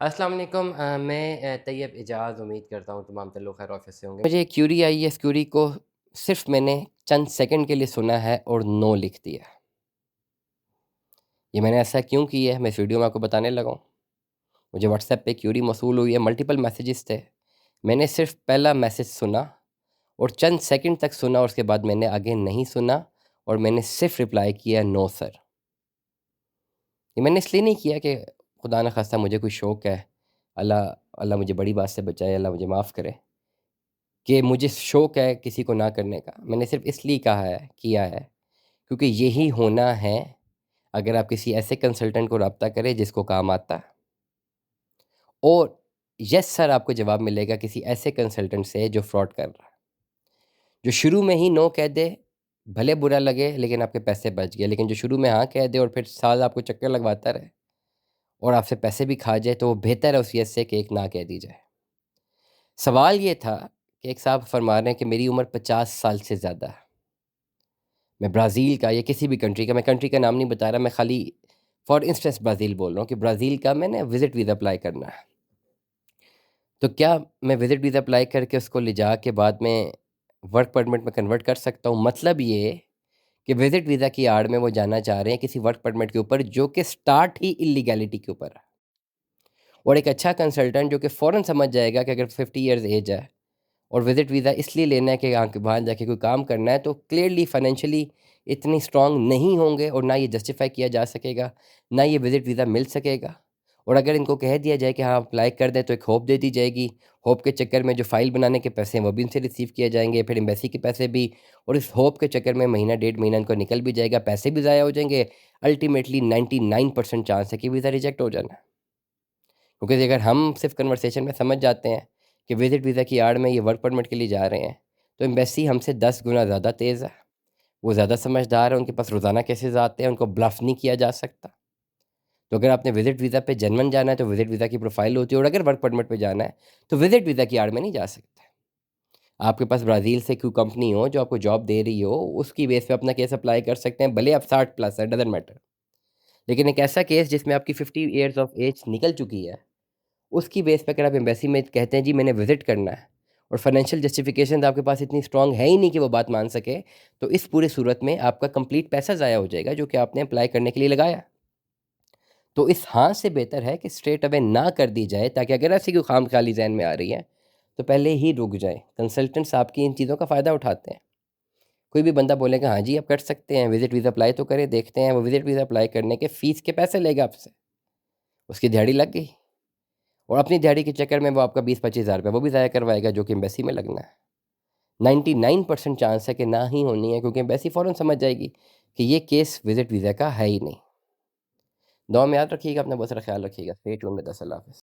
अस्सलाम वालेकुम मैं तैयब एजाज़ उम्मीद करता हूँ तमाम लोग खैर ऑफिस से होंगे। मुझे एक क्यूरी आई है, इस क्यूरी को सिर्फ़ मैंने चंद सेकंड के लिए सुना है और नो लिख दिया। ये मैंने ऐसा क्यों किया है, मैं इस वीडियो में आपको बताने लगा हूँ। मुझे व्हाट्सएप पे क्यूरी मौसूल हुई है, मल्टीपल मैसेजेस थे। मैंने सिर्फ़ पहला मैसेज सुना और चंद सेकंड तक सुना और उसके बाद मैंने आगे नहीं सुना और मैंने सिर्फ़ रिप्लाई किया नो सर। ये मैंने इसलिए नहीं किया कि खुदा न ख़ास्ता मुझे कोई शौक़ है, अल्लाह अल्लाह मुझे बड़ी बात से बचाए, अल्लाह मुझे माफ़ करे, कि मुझे शौक़ है किसी को ना करने का। मैंने सिर्फ़ इसलिए कहा है, किया है, क्योंकि यही होना है अगर आप किसी ऐसे कंसल्टेंट को राब्ता करें जिसको काम आता है, और येस सर आपको जवाब मिलेगा किसी ऐसे कंसल्टेंट से जो फ्रॉड कर रहा है। जो शुरू में ही नो कह दे, भले बुरा लगे लेकिन आपके पैसे बच गए, लेकिन जो शुरू में हाँ कह दे और फिर साल आपको चक्कर लगवाता रहे और आपसे पैसे भी खा जाए, तो वो बेहतर है उस येस से कि एक ना कह दी जाए। सवाल ये था कि एक साहब फरमा रहे हैं कि मेरी उम्र 50 साल से ज़्यादा है। मैं ब्राज़ील का या किसी भी कंट्री का, मैं कंट्री का नाम नहीं बता रहा, मैं खाली फॉर इंस्टेंस ब्राज़ील बोल रहा हूँ कि ब्राज़ील का मैंने विज़िट वीज़ा अप्लाई करना है। तो क्या मैं विज़िट वीज़ा अप्लाई करके उसको ले जा के बाद में वर्क परमिट में कन्वर्ट कर सकता हूँ? मतलब ये कि विज़िट वीज़ा की आड़ में वो जाना चाह रहे हैं किसी वर्क परमिट के ऊपर जो कि स्टार्ट ही इल्लीगैलिटी के ऊपर है। और एक अच्छा कंसल्टेंट जो कि फ़ौरन समझ जाएगा कि अगर 50 इयर्स एज है और विज़िट वीज़ा इसलिए लेना है कि वहाँ जाके कोई काम करना है, तो क्लियरली फाइनेंशियली इतनी स्ट्रॉन्ग नहीं होंगे और ना ये जस्टिफ़ाई किया जा सकेगा, ना ये विज़िट वीज़ा मिल सकेगा। और अगर इनको कह दिया जाए कि हाँ, अप्लाई कर दें, तो एक होप दे दी जाएगी। होप के चक्कर में जो फ़ाइल बनाने के पैसे हैं वो भी इनसे रिसीव किए जाएँगे, फिर एम्बेसी के पैसे भी, और इस होप के चक्कर में महीना डेढ़ महीना इनको निकल भी जाएगा, पैसे भी ज़ाया हो जाएँगे। अल्टीमेटली 99% चांस है कि वीज़ा रिजेक्ट हो जाना है। क्योंकि अगर हम सिर्फ कन्वर्सेशन में समझ जाते हैं कि विज़िट वीज़ा की आड़ में ये वर्क परमिट के लिए जा रहे हैं, तो एम्बेसी हमसे 10 गुना ज़्यादा तेज़ है। वो ज़्यादा समझदार है, उनके पास रोज़ाना केसेज़ आते हैं, उनको ब्लफ़ नहीं किया जा सकता। तो अगर आपने विज़िट वीज़ा पे जेन्युइन जाना है, तो विज़िट वीज़ा की प्रोफ़ाइल होती है, और अगर वर्क परमिट पे जाना है, तो विज़िट वीज़ा की आड़ में नहीं जा सकते। आपके पास ब्राज़ील से कोई कंपनी हो जो आपको जॉब दे रही हो, उसकी बेस पे अपना केस अप्लाई कर सकते हैं, भले आप 60 प्लस है, डज़न्ट मैटर। लेकिन एक ऐसा केस जिसमें आपकी 50 इयर्स ऑफ एज निकल चुकी है, उसकी बेस पे अगर आप एम्बेसी में कहते हैं जी मैंने विज़िट करना है, और फाइनेंशियल जस्टिफिकेशन आपके पास इतनी स्ट्रांग है ही नहीं कि वो बात मान सके, तो इस पूरी सूरत में आपका कंप्लीट पैसा ज़ाया हो जाएगा जो कि आपने अप्लाई करने के लिए लगाया। तो इस हाँ से बेहतर है कि स्ट्रेट अवे ना कर दी जाए, ताकि अगर ऐसी कोई खामख्याली ज़हन में आ रही है, तो पहले ही रुक जाएँ। कंसल्टेंट्स आपकी इन चीज़ों का फ़ायदा उठाते हैं। कोई भी बंदा बोलेगा हाँ जी, आप कर सकते हैं, विज़िट वीज़ा अप्लाई तो करें, देखते हैं, वो विज़िट वीज़ा अप्लाई करने के फ़ीस के पैसे लेगा आपसे। उसकी दिहाड़ी लग गई, और अपनी दिहाड़ी के चक्कर में वो आपका 20-25 हज़ार रुपया वो भी ज़ाया करवाएगा जो कि एम्बेसी में लगना है। 99% चांस है कि ना ही होनी है, क्योंकि एम्बेसी फ़ौरन समझ जाएगी कि ये केस विज़िट वीज़ा का है ही नहीं। दुआ में याद रखिएगा, अपना बहुत सारा ख़्याल रखिएगा। Stay tuned with us. Allah हाफ़िज़।